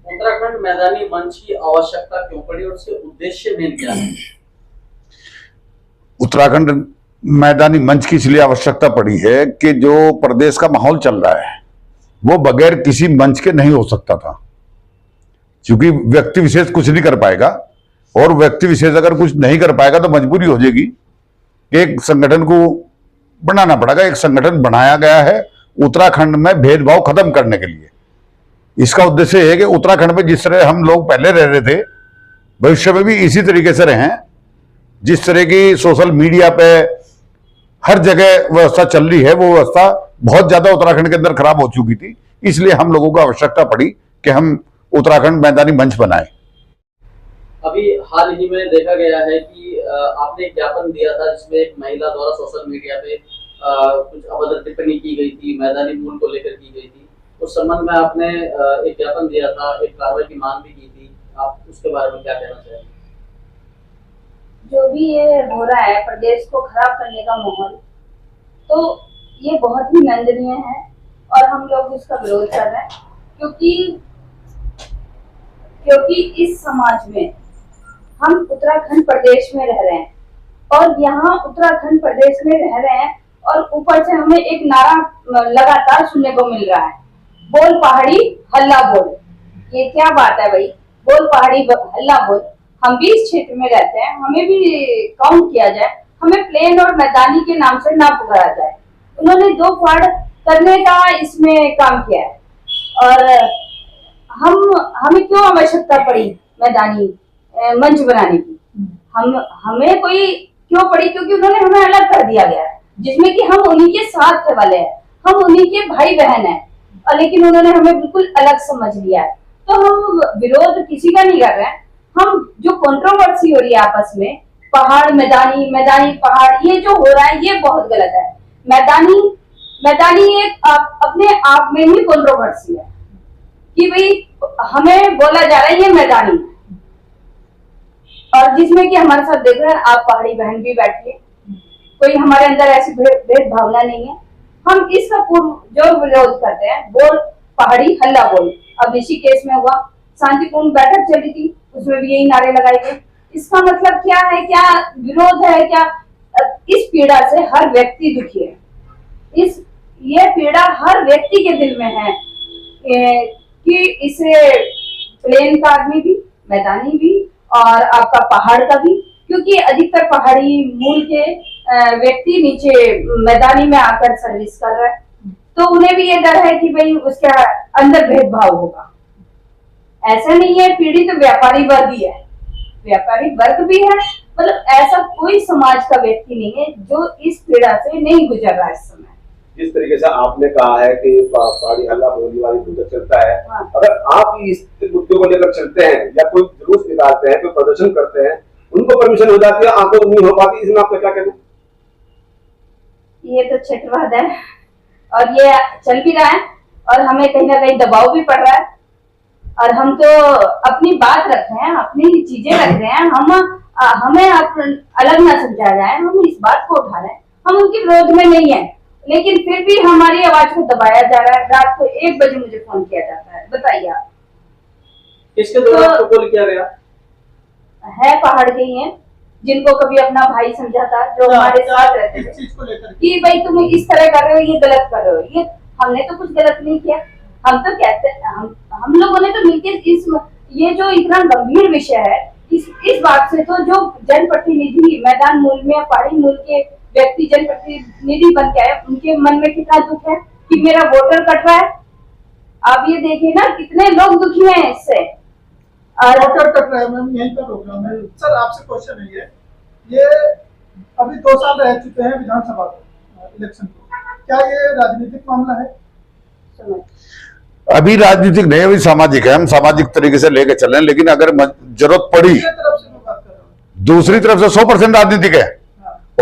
उत्तराखंड मैदानी मंच की आवश्यकता क्यों पड़ी और उसके उद्देश्य मेन क्या है? उत्तराखंड मैदानी मंच की इसलिए आवश्यकता पड़ी है कि जो प्रदेश का माहौल चल रहा है वो बगैर किसी मंच के नहीं हो सकता था, क्योंकि व्यक्ति विशेष कुछ नहीं कर पाएगा, और व्यक्ति विशेष अगर कुछ नहीं कर पाएगा तो मजबूरी हो जाएगी कि एक संगठन को बनाना पड़ेगा। एक संगठन बनाया गया है उत्तराखंड में भेदभाव खत्म करने के लिए। इसका उद्देश्य है कि उत्तराखंड में जिस तरह हम लोग पहले रह रहे थे, भविष्य में भी इसी तरीके से रहें। जिस तरह की सोशल मीडिया पे हर जगह व्यवस्था चल रही है, वो व्यवस्था बहुत ज्यादा उत्तराखंड के अंदर खराब हो चुकी थी। इसलिए हम लोगों को आवश्यकता पड़ी कि हम उत्तराखंड मैदानी मंच बनाए। अभी हाल ही में देखा गया है कि आपने एक ज्ञापन दिया था जिसमें एक महिला द्वारा सोशल मीडिया पे कुछ अभद्र टिप्पणी की गई थी, मैदानी मूल को लेकर की गई थी। उस संबंध में आपने एक ज्ञापन दिया था, एक कार्रवाई की मांग भी की थी। आप उसके बारे में क्या कहना चाहेंगे? जो भी ये हो रहा है प्रदेश को खराब करने का माहौल, तो ये बहुत ही निंदनीय है और हम लोग इसका विरोध कर रहे हैं, क्योंकि इस समाज में हम उत्तराखंड प्रदेश में रह रहे हैं और यहाँ उत्तराखंड प्रदेश में रह रहे हैं और ऊपर से हमें एक नारा लगातार सुनने को मिल रहा है, बोल पहाड़ी हल्ला बोल। ये क्या बात है भाई, बोल पहाड़ी हल्ला बोल। हम भी इस क्षेत्र में रहते हैं, हमें भी काउंट किया जाए, हमें प्लेन और मैदानी के नाम से ना पुकारा जाए। उन्होंने दो फाड़ करने का इसमें काम किया है और हमें क्यों आवश्यकता पड़ी मैदानी मंच बनाने की? हमें कोई क्यों पड़ी? क्योंकि उन्होंने हमें अलग कर दिया गया है, जिसमें कि हम उन्हीं के साथ वाले हैं, हम उन्हीं के भाई बहन हैं, और लेकिन उन्होंने हमें बिल्कुल अलग समझ लिया है। तो हम विरोध किसी का नहीं कर रहे हैं। हम जो कंट्रोवर्सी हो रही है आपस में, पहाड़ मैदानी, मैदानी पहाड़, ये जो हो रहा है ये बहुत गलत है। मैदानी एक अपने आप में ही कंट्रोवर्सी है कि भाई हमें बोला जा रहा है ये मैदानी, और जिसमें कि हमारे साथ देख रहे हैं आप पहाड़ी बहन भी बैठी है, कोई हमारे अंदर ऐसी भेद भावना नहीं है। हम इसका जो विरोध करते हैं, बोल पहाड़ी हल्ला बोल। अब ऋषिकेश में हुआ, शांतिपूर्ण बैठक चली थी, उसमें भी यही नारे लगाए गए। इसका मतलब क्या है? क्या विरोध है? क्या इस पीड़ा से हर व्यक्ति दुखी है? ये पीड़ा हर व्यक्ति के दिल में है कि इसे प्लेन का आदमी भी, मैदानी भी और आपका पहाड़ का भी, क्योंकि अधिकतर पहाड़ी मूल के व्यक्ति नीचे मैदानी में आकर सर्विस कर रहा है, तो उन्हें भी ये डर है कि भाई उसके अंदर भेदभाव होगा। ऐसा नहीं है, पीड़ित तो व्यापारी वर्ग ही है, व्यापारी वर्ग भी है। मतलब ऐसा कोई समाज का व्यक्ति नहीं है जो इस पीड़ा से नहीं गुजर रहा है इस समय। जिस तरीके से आपने कहा है कि पहाड़ी हल्ला बोली वाली मुद्दा चलता है, हाँ। अगर आप इस मुद्दे को लेकर चलते हैं या कोई जुलूस निकालते हैं, कोई प्रदर्शन करते हैं, उनको परमिशन हो जाती है, आपको नहीं हो पाती, इसमें आपका क्या कहना? ये तो क्षेत्रवाद है और ये चल भी रहा है और हमें कहीं ना कहीं दबाव भी पड़ रहा है, और हम तो अपनी बात रख रहे हैं, अपनी चीजें रख रहे हैं। हमें अलग ना समझा जाए, हम इस बात को उठा रहे हैं, हम उनके विरोध में नहीं है, लेकिन फिर भी हमारी आवाज को दबाया जा रहा है। रात को 1 बजे मुझे फोन किया जाता है, बताइए आप। किसके द्वारा आपको कॉल किया गया? है पहाड़ के ही हैं, जिनको कभी अपना भाई समझा था, जो हमारे साथ रहते थे, कि भाई तुम इस तरह कर रहे हो, ये गलत कर रहे हो। ये हमने तो कुछ गलत नहीं किया, हम तो कहते हैं, हम लोगों ने तो मिलकर ये जो इतना गंभीर विषय है, इस बात से तो जो जनप्रतिनिधि मैदान मूल में, पहाड़ी मूल के व्यक्ति जनप्रतिनिधि बन के आए, उनके मन में कितना दुख है कि मेरा वोटर कट रहा है। आप ये देखिए ना, कितने लोग दुखी हैं इससे। वोटर कट रहा है। मैम यहीं पर रोक रहा हूँ मैं। सर आपसे क्वेश्चन है, ये अभी 2 साल रह चुके हैं विधानसभा को, इलेक्शन को, क्या ये राजनीतिक मामला है? अभी राजनीतिक नहीं, अभी सामाजिक है। हम सामाजिक तरीके से लेके चल रहे हैं, लेकिन अगर जरूरत पड़ी, दूसरी तरफ से 100% राजनीतिक है।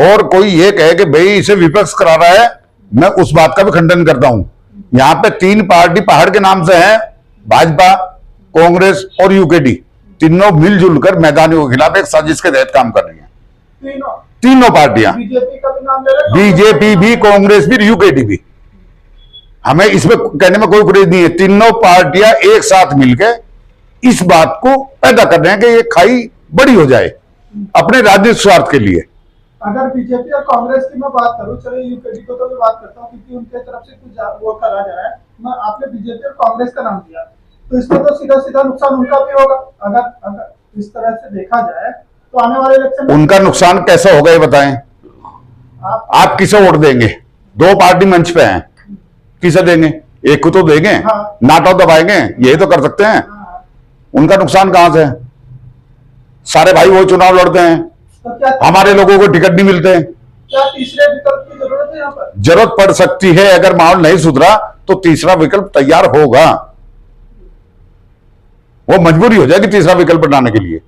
और कोई ये कहे कि भाई इसे विपक्ष करा रहा है, मैं उस बात का भी खंडन करता हूं। यहाँ पे 3 पार्टी पहाड़ के नाम से हैं, भाजपा, कांग्रेस और यूकेडी, तीनों मिलजुल कर मैदानियों के खिलाफ एक साजिश के तहत काम कर रही हैं। तीनों पार्टियां, बीजेपी का भी नाम ले रहे हैं, बीजेपी भी, कांग्रेस भी, यूकेडी भी। हमें इसमें कहने में कोई गुरेज नहीं है। तीनों पार्टियां एक साथ मिलकर इस बात को पैदा कर रहे हैं कि ये खाई बड़ी हो जाए अपने राजनीतिक स्वार्थ के लिए। अगर बीजेपी और कांग्रेस की मैं बात करूं, चलो यूकेडी को तो मैं बात करता हूं क्योंकि उनके तरफ से कुछ वो करा जा रहा है। मैं आपने बीजेपी और कांग्रेस का नाम दिया, तो इसमें तो सीधा सीधा नुकसान उनका भी होगा। अगर अगर इस तरह से देखा जाए तो आने वाले इलेक्शन उनका नुकसान कैसा होगा ये बताएं। आप किसे वोट देंगे? दो पार्टी मंच पे हैं, किसे देंगे? एक को तो देंगे। हाँ। नाटो दबाएंगे, यही तो कर सकते हैं। उनका नुकसान कहां से? सारे भाई वो चुनाव लड़ते हैं, तो क्या हमारे लोगों को टिकट नहीं मिलते। क्या तीसरे विकल्प की जरूरत है यहाँ पर? जरूरत पड़ सकती है, अगर माहौल नहीं सुधरा तो तीसरा विकल्प तैयार होगा। वो मजबूरी हो जाएगी तीसरा विकल्प बनाने के लिए।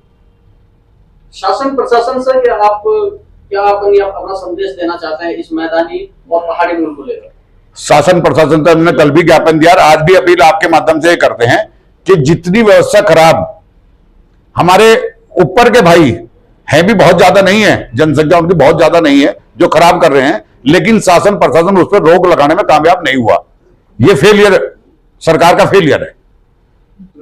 शासन प्रशासन से क्या आप अपना संदेश देना चाहते हैं इस मैदानी और पहाड़ी मूल को लेकर? शासन प्रशासन से हमने कल भी ज्ञापन दिया, आज भी अपील आपके माध्यम से करते हैं कि जितनी व्यवस्था खराब, हमारे ऊपर के भाई हैं भी बहुत ज्यादा नहीं है, जनसंख्या उनकी बहुत ज्यादा नहीं है जो खराब कर रहे हैं, लेकिन शासन प्रशासन उस पर रोक लगाने में कामयाब नहीं हुआ। ये फेलियर सरकार का फेलियर है।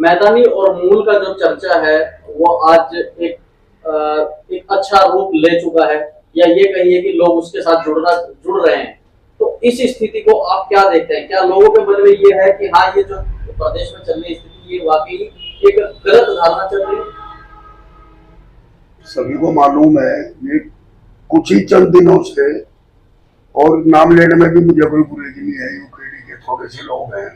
मैदानी और मूल का जो चर्चा है वो आज एक अच्छा रूप ले चुका है, या ये कहिए कि लोग उसके साथ जुड़ रहे हैं। तो इस स्थिति को आप क्या देखते हैं? क्या लोगों के मन में ये है कि हाँ, ये जो प्रदेश में चल रही स्थिति ये वाकई एक गलत धारणा चल रही है? सभी को मालूम है, ये कुछ ही चंद दिनों से, और नाम लेने में भी मुझे कोई गुरेज नहीं है, यूकेडी के थोड़े से लोग हैं।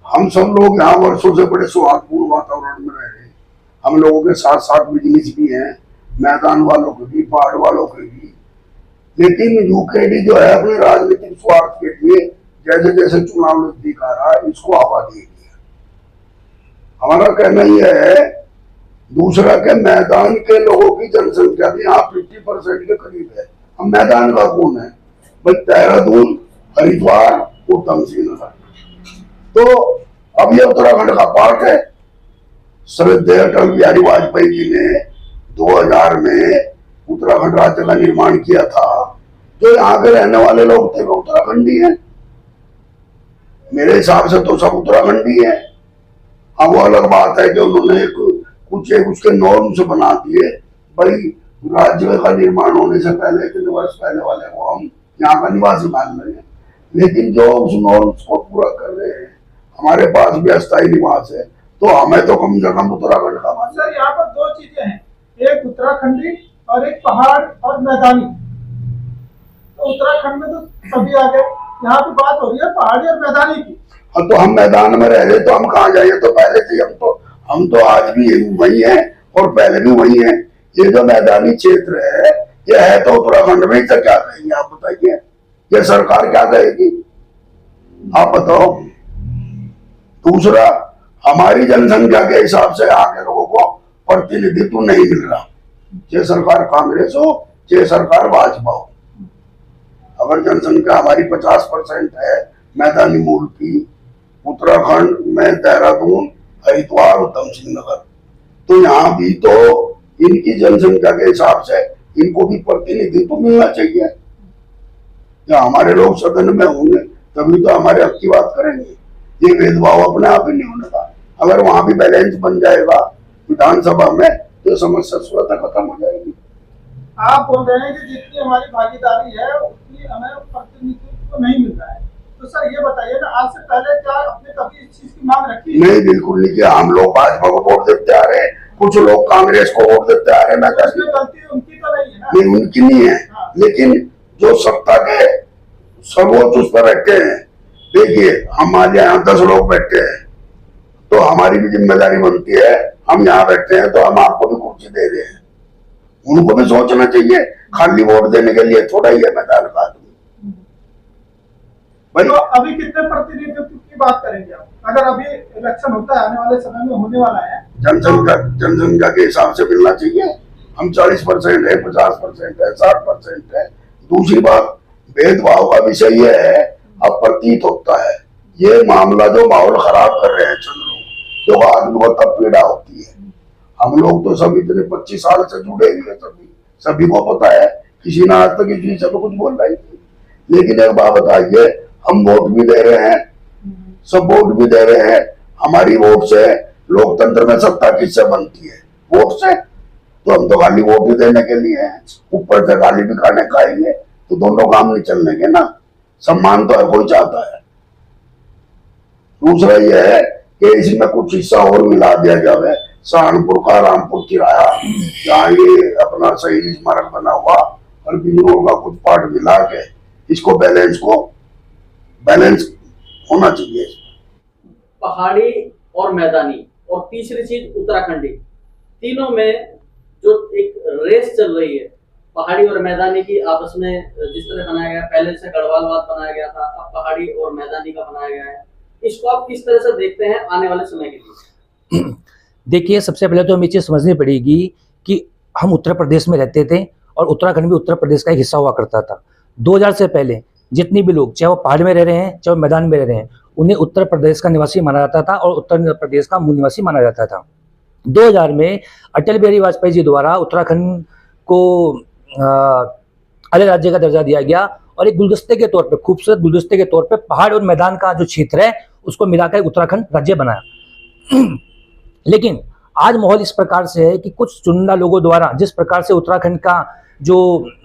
हम सब लोग यहाँ वर्षों से बड़े सौहार्दपूर्ण वातावरण में रह रहे हैं। हम लोगों के साथ साथ बिजनेस भी हैं, मैदान वालों के भी, पहाड़ वालों के भी। लेकिन यूकेडी जो है अपने राजनीतिक स्वार्थ के लिए जैसे जैसे चुनाव नजदीक आ रहा है इसको हवा देगी। हमारा कहना यह है, दूसरा के मैदान के लोगों की जनसंख्या भी यहाँ 50% के करीब है। हम मैदान का कौन है भाई? देहरादून, हरिद्वार, उत्तम सिंह नगर। तो अब ये उत्तराखंड का पार्ट है। श्रद्धेय अटल बिहारी वाजपेयी जी ने 2000 में उत्तराखंड राज्य का निर्माण किया था। जो यहाँ के रहने वाले लोग थे वो उत्तराखंडी हैं। मेरे हिसाब से तो सब उत्तराखंडी है। हाँ, वो अलग बात है कि उन्होंने कुछ उसके नॉर्म्स बना दिए। भाई राज्य का निर्माण होने से पहले, कितने वर्ष पहले वाले को हम यहाँ का निवासी मान रहे हैं, लेकिन जो उस नॉर्म्स को पूरा कर रहे हैं, हमारे पास भी अस्थायी निवास है, तो हमें तो कम से कम उत्तराखंड का मान। सर, यहाँ पर दो चीजें हैं, एक उत्तराखंडी और एक पहाड़ और मैदानी। तो उत्तराखंड में तो सभी आ गए, यहाँ पे बात हो रही है पहाड़ी और मैदानी की। हाँ, तो हम मैदान में रह रहे तो हम कहाँ जाइए? तो पहले से हम तो आज भी वही हैं और पहले भी वही हैं। ये जो मैदानी क्षेत्र है, ये है तो उत्तराखंड में ही। तो क्या कहेंगे आप बताइए? ये सरकार क्या कहेगी आप बताओ? दूसरा, हमारी जनसंख्या के हिसाब से यहाँ के लोगों को प्रतिनिधित्व नहीं मिल रहा, चाहे सरकार कांग्रेस हो चाहे सरकार भाजपा हो। अगर जनसंख्या हमारी 50% है मैदानी मूल की, उत्तराखंड में देहरादून, हरिद्वार, उत्तम सिंह नगर, तो यहाँ भी तो इनकी जनसंख्या के हिसाब से इनको भी प्रतिनिधित्व मिलना चाहिए। या हमारे लोग सदन में होंगे तभी तो हमारे हक की बात करेंगे। ये भेदभाव अपने आप ही नहीं होने का। अगर वहां भी बैलेंस बन जाएगा विधानसभा में तो समस्या स्वतः खत्म हो जाएगी। आप बोल रहे हैं कि जितनी हमारी भागीदारी है उतनी हमें प्रतिनिधित्व नहीं मिल रहा है। तो सर ये बताइए ना, आज से पहले क्या आपने कभी इस चीज की मांग रखी? नहीं, बिल्कुल नहीं किया। हम लोग भाजपा को वोट देते आ रहे हैं, कुछ लोग कांग्रेस को वोट देते आ रहे हैं। मैं गलती उनकी तो नहीं है ना? नहीं, उनकी नहीं है। हाँ। लेकिन जो सत्ता के सर्वोच्च उस पर बैठे हैं, देखिए हमारे यहाँ 10 लोग बैठे हैं, तो हमारी भी जिम्मेदारी बनती है। हम यहाँ बैठे हैं तो हम आपको भी कुर्सी दे रहे हैं, उनको भी सोचना चाहिए। खाली वोट देने के लिए थोड़ा ही है मैदान का आदमी भाई। तो अभी कितने प्रतिनिधित्व की बात करेंगे आप? अगर अभी इलेक्शन होता है, आने वाले समय में होने वाला है, जनसंख्या के हिसाब से मिलना चाहिए। हम 40% है, 50% है, 60% है। दूसरी बात, भेदभाव का विषय यह है, अब प्रतीत होता है ये मामला जो माहौल खराब कर रहे हैं चंद लोग, जो आदमी को तब पीड़ा होती है। हम लोग तो सब इतने 25 साल से जुड़े हुए हैं, सभी को पता है, किसी ने आज तक इस विषय में कुछ बोल रही थी। लेकिन एक बात बताइए, हम वोट भी दे रहे हैं, सब वोट भी दे रहे हैं, हमारी वोट से लोकतंत्र में सत्ता किससे बनती है? वोट से। तो हम तो खाली वोट ही देने के लिए हैं, ऊपर से गाली भी खाएंगे तो दोनों काम नहीं चलने के ना। सम्मान तो हर कोई चाहता है। दूसरा यह है कि इसमें कुछ हिस्सा और मिला दिया जाए, सहारनपुर का रामपुर किराया जहाँ ये अपना शहीद स्मारक बना हुआ और बिजनौर का कुछ पार्ट मिला के इसको बैलेंस होना चाहिए। पहाड़ी और मैदानी और तीसरी चीज उत्तराखंडी, तीनों में जो एक रेस चल रही है पहाड़ी और मैदानी की आपस में, जिस तरह बनाया गया, पहले से गढ़वालवाद बनाया गया था, अब पहाड़ी और मैदानी का बनाया गया है, इसको आप किस तरह से देखते हैं आने वाले समय के लिए? देखिए, सबसे पहले तो हमें चीज़ समझनी पड़ेगी कि हम उत्तर प्रदेश में रहते थे और उत्तराखंड भी उत्तर प्रदेश का एक हिस्सा हुआ करता था। 2000 से पहले जितने भी लोग, चाहे वो पहाड़ में रह रहे हैं चाहे वो मैदान में रह रहे हैं, उन्हें उत्तर प्रदेश का निवासी माना जाता था और उत्तर प्रदेश का मूल निवासी माना जाता था। 2000 में अटल बिहारी वाजपेयी जी द्वारा उत्तराखंड को अलग राज्य का दर्जा दिया गया और एक गुलदस्ते के तौर पे, खूबसूरत गुलदस्ते के तौर पे पहाड़ और मैदान का जो क्षेत्र है उसको मिलाकर उत्तराखंड राज्य बनाया। लेकिन आज माहौल इस प्रकार से है कि कुछ चुनिंदा लोगों द्वारा जिस प्रकार से उत्तराखंड का जो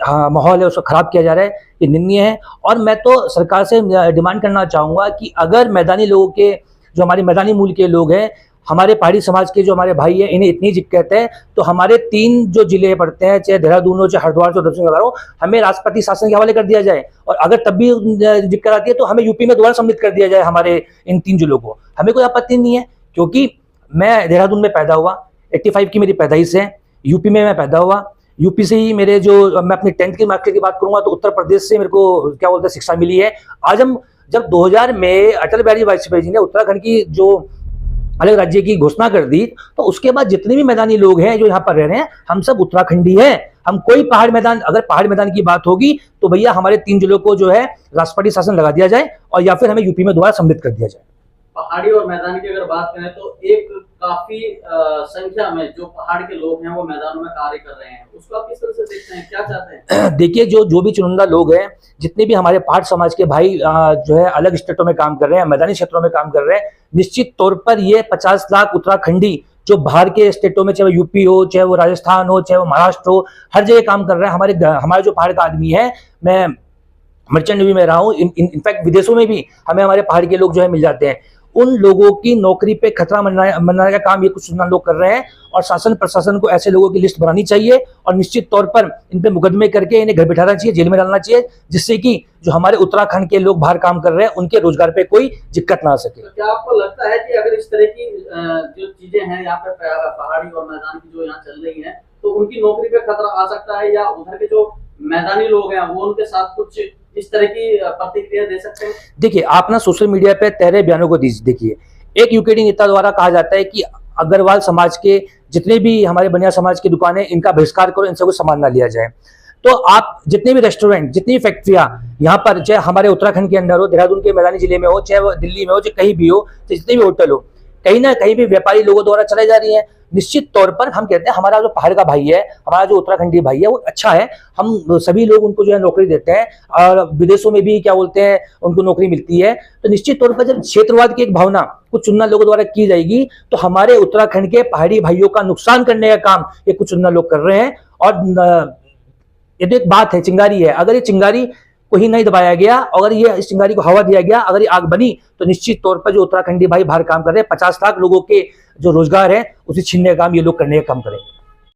माहौल है उसको खराब किया जा रहा है, ये निंदनीय है। और मैं तो सरकार से डिमांड करना चाहूँगा कि अगर मैदानी लोगों के, जो हमारे मैदानी मूल के लोग हैं, हमारे पहाड़ी समाज के जो हमारे भाई हैं, इन्हें इतनी दिक्कत है तो हमारे 3 जो जिले पड़ते हैं, चाहे देहरादून हो, चाहे हरिद्वार हो, दक्षिण हो, हमें राष्ट्रपति शासन के हवाले कर दिया जाए। और अगर तब भी दिक्कत आती है तो हमें यूपी में दोबारा सम्मिलित कर दिया जाए हमारे इन 3 जिलों को। हमें कोई आपत्ति नहीं है, क्योंकि मैं देहरादून में पैदा हुआ, 85 की मेरी पैदाइश है, यूपी में मैं पैदा हुआ, यूपी से ही मेरे जो, मैं अपनी 10th की मार्क्स की बात करूंगा तो उत्तर प्रदेश से मेरे को क्या बोलते हैं शिक्षा मिली है। आज हम जब 2000 में अटल बिहारी वाजपेयी जी ने उत्तराखंड की जो अलग राज्य की घोषणा कर दी, तो उसके बाद जितने भी मैदानी लोग हैं जो यहाँ पर रह रहे हैं, हम सब उत्तराखंडी हैं। हम कोई पहाड़ मैदान, अगर पहाड़ मैदान की बात होगी तो भैया हमारे 3 जिलों को जो है राष्ट्रपति शासन लगा दिया जाए और या फिर हमें यूपी में दोबारा सम्मिलित कर दिया जाए। पहाड़ी और मैदान की अगर बात करें तो एक काफी संख्या में जो पहाड़ के लोग हैं वो मैदानों में कार्य कर रहे हैं, उसको आप किस तरह से देखते हैं, क्या चाहते हैं? देखिए, जो भी चुनिंदा लोग हैं, जितने भी हमारे पहाड़ समाज के भाई जो है अलग स्टेटों में काम कर रहे हैं, मैदानी क्षेत्रों में काम कर रहे हैं, निश्चित तौर पर ये 50 लाख उत्तराखंडी जो बाहर के स्टेटों में, चाहे वो यूपी हो, चाहे वो राजस्थान हो, चाहे वो महाराष्ट्र हो, हर जगह काम कर रहे हैं। हमारे जो पहाड़ का आदमी है, मैं मर्चेंट नेवी में रहा हूँ, इनफैक्ट विदेशों में भी हमें हमारे पहाड़ के लोग जो है मिल जाते हैं। उन लोगों की नौकरी पे खतरा मंडराने का काम ये कुछ चुनिंदा लोग कर रहे हैं और शासन प्रशासन को ऐसे लोगों की लिस्ट बनानी चाहिए और निश्चित तौर पर इन पे मुकदमे करके इन्हें घर बिठाना चाहिए, जेल में डालना चाहिए, जिससे कि जो हमारे उत्तराखंड के लोग बाहर काम कर रहे हैं उनके रोजगार पे कोई दिक्कत ना आ सके। तो क्या आपको लगता है कि अगर इस तरह की जो चीजें हैं यहाँ पे पहाड़ी और मैदान की जो यहाँ चल रही हैं, तो उनकी नौकरी पे खतरा आ सकता है, या उधर के जो मैदानी लोग हैं वो उनके साथ कुछ इस तरह की प्रतिक्रिया दे सकते हैं? देखिए, आप ना सोशल मीडिया पे तहरे बयानों को देखिए। एक यूकेडी नेता द्वारा कहा जाता है कि अग्रवाल समाज के जितने भी हमारे बनिया समाज की दुकानें, इनका बहिष्कार करो, इनसे कोई सामान ना लिया जाए। तो आप जितने भी रेस्टोरेंट, जितनी भी फैक्ट्रियां यहाँ पर, चाहे हमारे उत्तराखंड के अंदर हो, देहरादून के मैदानी जिले में हो, चाहे वो दिल्ली में हो, चाहे कहीं भी हो, चाहे जितने भी होटल हो, कहीं ना कहीं भी व्यापारी लोगों द्वारा चलाई जा रही है। निश्चित तौर पर हम कहते हैं हमारा जो पहाड़ का भाई है, हमारा जो उत्तराखंडी भाई है, वो अच्छा है, हम सभी लोग उनको जो है नौकरी देते हैं और विदेशों में भी क्या बोलते हैं उनको नौकरी मिलती है। तो निश्चित तौर पर जब क्षेत्रवाद की एक भावना कुछ चुनिंदा लोगों द्वारा की जाएगी तो हमारे उत्तराखंड के पहाड़ी भाइयों का नुकसान करने का काम ये कुछ चुनिंदा लोग कर रहे हैं। और ये तो एक बात है, चिंगारी है, अगर ये चिंगारी को ही नहीं दबाया गया, अगर ये इस चिंगारी को हवा दिया गया, अगर ये आग बनी, तो निश्चित तौर पर जो उत्तराखंडी भाई बाहर काम कर रहे हैं, 50 लाख लोगों के जो रोजगार है उसे छीनने का काम ये लोग करने का काम करेंगे।